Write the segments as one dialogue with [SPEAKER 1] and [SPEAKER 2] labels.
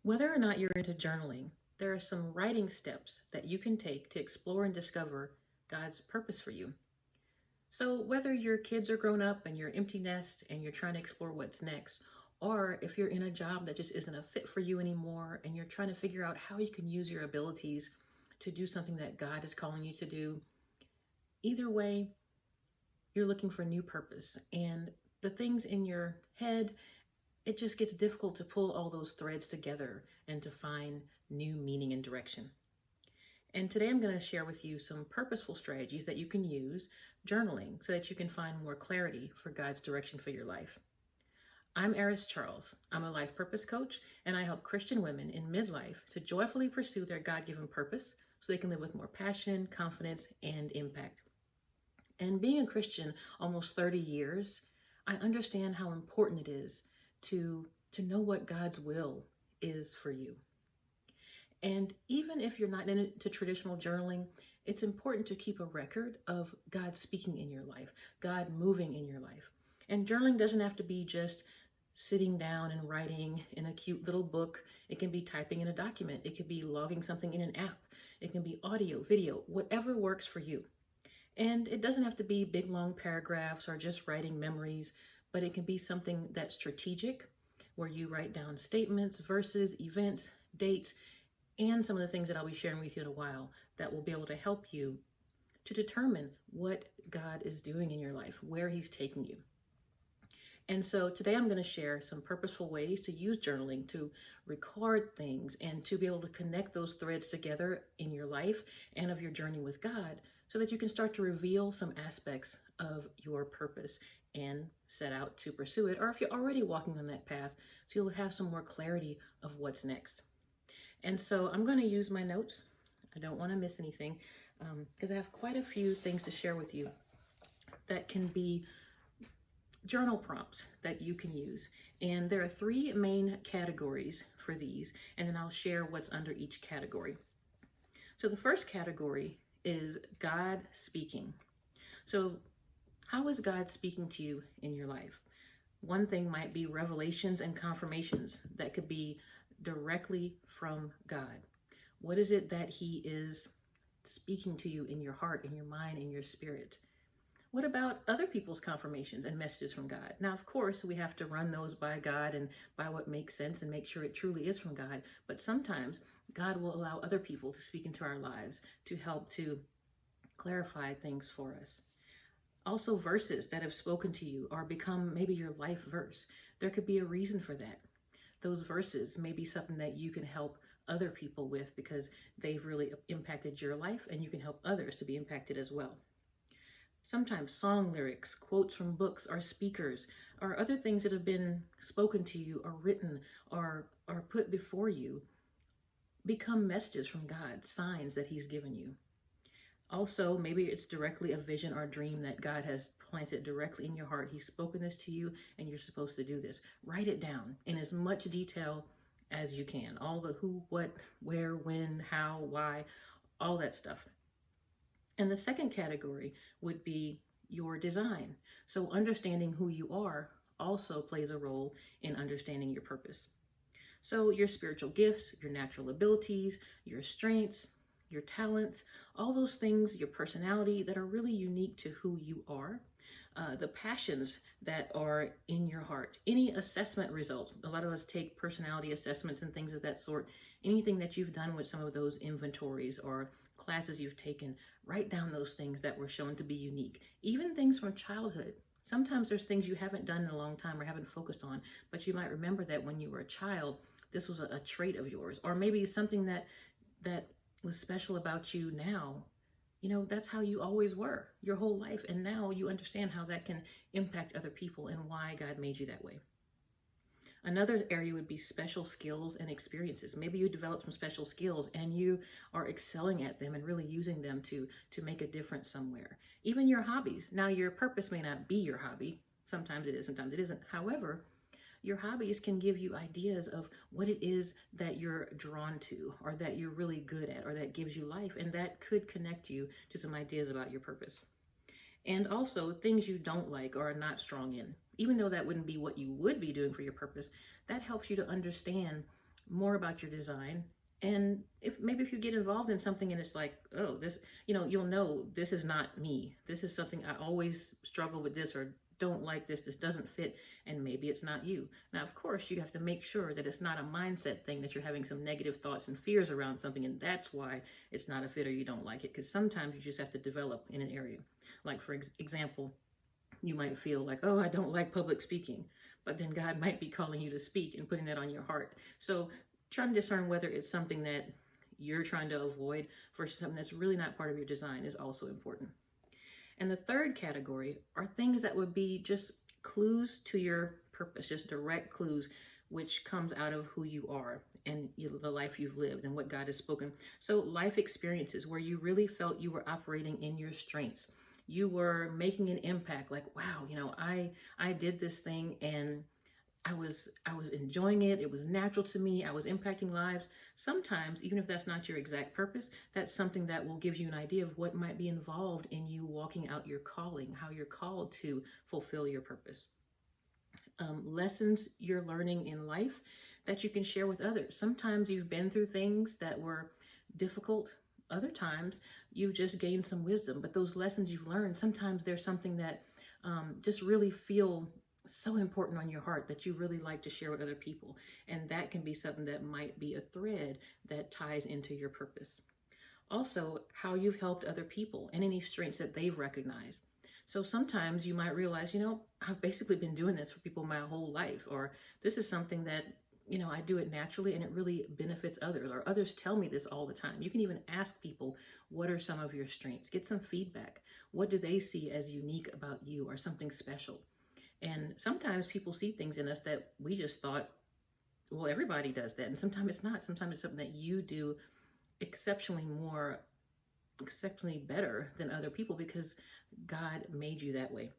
[SPEAKER 1] Whether or not you're into journaling, there are some writing steps that you can take to explore and discover God's purpose for you. So, whether your kids are grown up and you're empty nest and you're trying to explore what's next, or if you're in a job that just isn't a fit for you anymore and you're trying to figure out how you can use your abilities to do something that God is calling you to do, either way, you're looking for new purpose. And the things in your head, it just gets difficult to pull all those threads together and to find new meaning and direction. And today I'm going to share with you some purposeful strategies that you can use journaling so that you can find more clarity for God's direction for your life. I'm Eris Charles. I'm a life purpose coach, and I help Christian women in midlife to joyfully pursue their God-given purpose so they can live with more passion, confidence, and impact. And being a Christian almost 30 years, I understand how important it is to know what God's will is for you. And even if you're not into traditional journaling, it's important to keep a record of God speaking in your life, God moving in your life. And journaling doesn't have to be just sitting down and writing in a cute little book. It can be typing in a document. It could be logging something in an app. It can be audio, video, whatever works for you. And it doesn't have to be big, long paragraphs or just writing memories, but it can be something that's strategic, where you write down statements, verses, events, dates, and some of the things that I'll be sharing with you in a while that will be able to help you to determine what God is doing in your life, where He's taking you. And so today I'm going to share some purposeful ways to use journaling to record things and to be able to connect those threads together in your life and of your journey with God so that you can start to reveal some aspects of your purpose and set out to pursue it. Or if you're already walking on that path, so you'll have some more clarity of what's next. And so I'm going to use my notes. I don't want to miss anything because I have quite a few things to share with you that can be journal prompts that you can use. And there are three main categories for these, and then I'll share what's under each category. So the first category is God speaking. So how is God speaking to you in your life? One thing might be revelations and confirmations that could be directly from God. What is it that He is speaking to you in your heart, in your mind, in your spirit? What about other people's confirmations and messages from God? Now, of course, we have to run those by God and by what makes sense and make sure it truly is from God. But sometimes God will allow other people to speak into our lives to help to clarify things for us. Also, verses that have spoken to you or become maybe your life verse. There could be a reason for that. Those verses may be something that you can help other people with because they've really impacted your life, and you can help others to be impacted as well. Sometimes song lyrics, quotes from books or speakers, or other things that have been spoken to you or written or put before you become messages from God, signs that He's given you. Also, maybe it's directly a vision or a dream that God has planted directly in your heart. He's spoken this to you and you're supposed to do this. Write it down in as much detail as you can. All the who, what, where, when, how, why, all that stuff. And the second category would be your design. So understanding who you are also plays a role in understanding your purpose. So your spiritual gifts, your natural abilities, your strengths, your talents, all those things, your personality that are really unique to who you are, the passions that are in your heart, any assessment results. A lot of us take personality assessments and things of that sort. Anything that you've done with some of those inventories or classes you've taken, write down those things that were shown to be unique. Even things from childhood. Sometimes there's things you haven't done in a long time or haven't focused on, but you might remember that when you were a child, this was a trait of yours, or maybe something that was special about you now. You know, that's how you always were your whole life. And now you understand how that can impact other people and why God made you that way. Another area would be special skills and experiences. Maybe you develop some special skills and you are excelling at them and really using them to make a difference somewhere. Even your hobbies. Now, your purpose may not be your hobby. Sometimes it is, sometimes it isn't. However, your hobbies can give you ideas of what it is that you're drawn to or that you're really good at or that gives you life, and that could connect you to some ideas about your purpose. And also things you don't like or are not strong in. Even though that wouldn't be what you would be doing for your purpose, that helps you to understand more about your design. And if you get involved in something and it's like, oh, this, you'll know this is not me. This is something I always struggle with this, or don't like this. This doesn't fit. And maybe it's not you. Now, of course, you have to make sure that it's not a mindset thing, that you're having some negative thoughts and fears around something. And that's why it's not a fit or you don't like it. Because sometimes you just have to develop in an area. Like, for example, you might feel like, oh, I don't like public speaking. But then God might be calling you to speak and putting that on your heart. So trying to discern whether it's something that you're trying to avoid versus something that's really not part of your design is also important. And the third category are things that would be just clues to your purpose, just direct clues, which comes out of who you are and the life you've lived and what God has spoken. So life experiences where you really felt you were operating in your strengths. You were making an impact, like, wow, I did this thing and I was enjoying it. It was natural to me. I was impacting lives. Sometimes, even if that's not your exact purpose, that's something that will give you an idea of what might be involved in you walking out your calling, how you're called to fulfill your purpose. Lessons you're learning in life that you can share with others. Sometimes you've been through things that were difficult. Other times you just gained some wisdom. But those lessons you've learned, sometimes there's something that just really feel so important on your heart that you really like to share with other people. And that can be something that might be a thread that ties into your purpose. Also, how you've helped other people and any strengths that they've recognized. So sometimes you might realize, I've basically been doing this for people my whole life, or this is something that, I do it naturally and it really benefits others, or others tell me this all the time. You can even ask people, what are some of your strengths? Get some feedback. What do they see as unique about you or something special? And sometimes people see things in us that we just thought, well, everybody does that. And sometimes it's not. Sometimes it's something that you do exceptionally better than other people because God made you that way.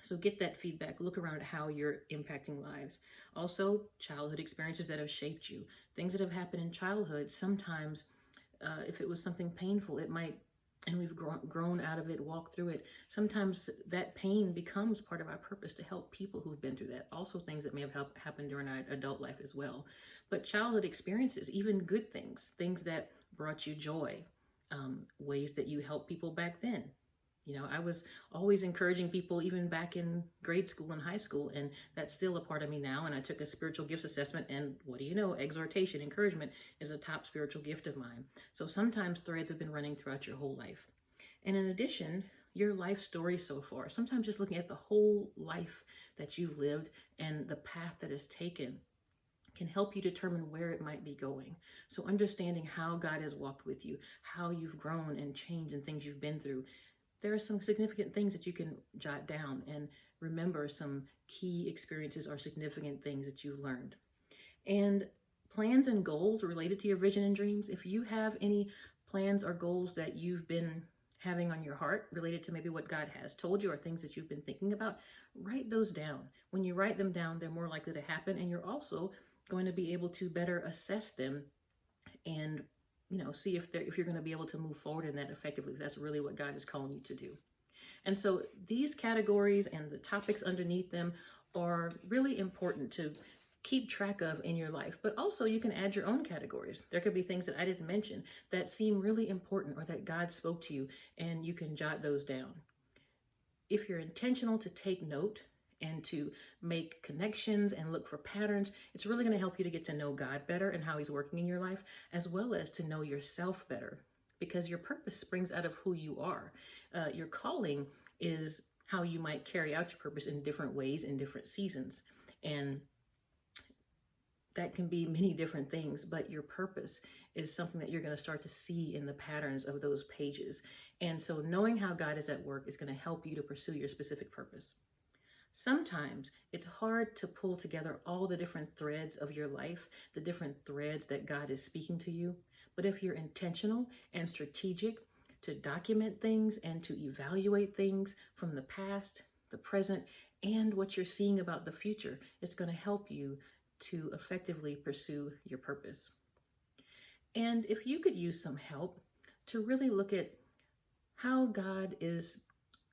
[SPEAKER 1] So get that feedback. Look around at how you're impacting lives. Also, childhood experiences that have shaped you. Things that have happened in childhood. Sometimes if it was something painful, it might, and we've grown out of it, walked through it. Sometimes that pain becomes part of our purpose to help people who've been through that. Also things that may have happened during our adult life as well. But childhood experiences, even good things that brought you joy, ways that you helped people back then. I was always encouraging people even back in grade school and high school, and that's still a part of me now. And I took a spiritual gifts assessment, and what do you know? Exhortation, encouragement is a top spiritual gift of mine. So sometimes threads have been running throughout your whole life. And in addition, your life story so far, sometimes just looking at the whole life that you've lived and the path that is taken can help you determine where it might be going. So understanding how God has walked with you, how you've grown and changed and things you've been through. There are some significant things that you can jot down and remember some key experiences or significant things that you've learned. And plans and goals related to your vision and dreams. If you have any plans or goals that you've been having on your heart related to maybe what God has told you or things that you've been thinking about, write those down. When you write them down, they're more likely to happen, and you're also going to be able to better assess them and see if you're going to be able to move forward in that effectively. That's really what God is calling you to do. And so these categories and the topics underneath them are really important to keep track of in your life. But also you can add your own categories. There could be things that I didn't mention that seem really important or that God spoke to you, and you can jot those down. If you're intentional to take note and to make connections and look for patterns, it's really going to help you to get to know God better and how he's working in your life, as well as to know yourself better, because your purpose springs out of who you are. Your calling is how you might carry out your purpose in different ways in different seasons. And that can be many different things, but your purpose is something that you're going to start to see in the patterns of those pages. And so knowing how God is at work is going to help you to pursue your specific purpose. Sometimes it's hard to pull together all the different threads of your life, the different threads that God is speaking to you. But if you're intentional and strategic to document things and to evaluate things from the past, the present, and what you're seeing about the future, it's going to help you to effectively pursue your purpose. And if you could use some help to really look at how God is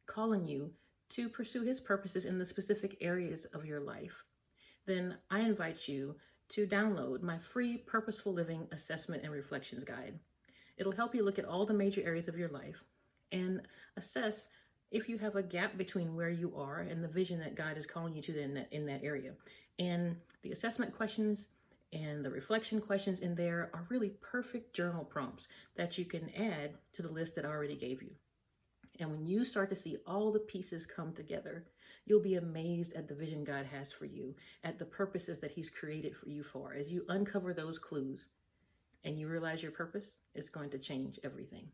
[SPEAKER 1] calling you to pursue his purposes in the specific areas of your life, then I invite you to download my free Purposeful Living Assessment and Reflections Guide. It'll help you look at all the major areas of your life and assess if you have a gap between where you are and the vision that God is calling you to in that area. And the assessment questions and the reflection questions in there are really perfect journal prompts that you can add to the list that I already gave you. And when you start to see all the pieces come together, you'll be amazed at the vision God has for you, at the purposes that He's created for you for. As you uncover those clues and you realize your purpose, it's going to change everything.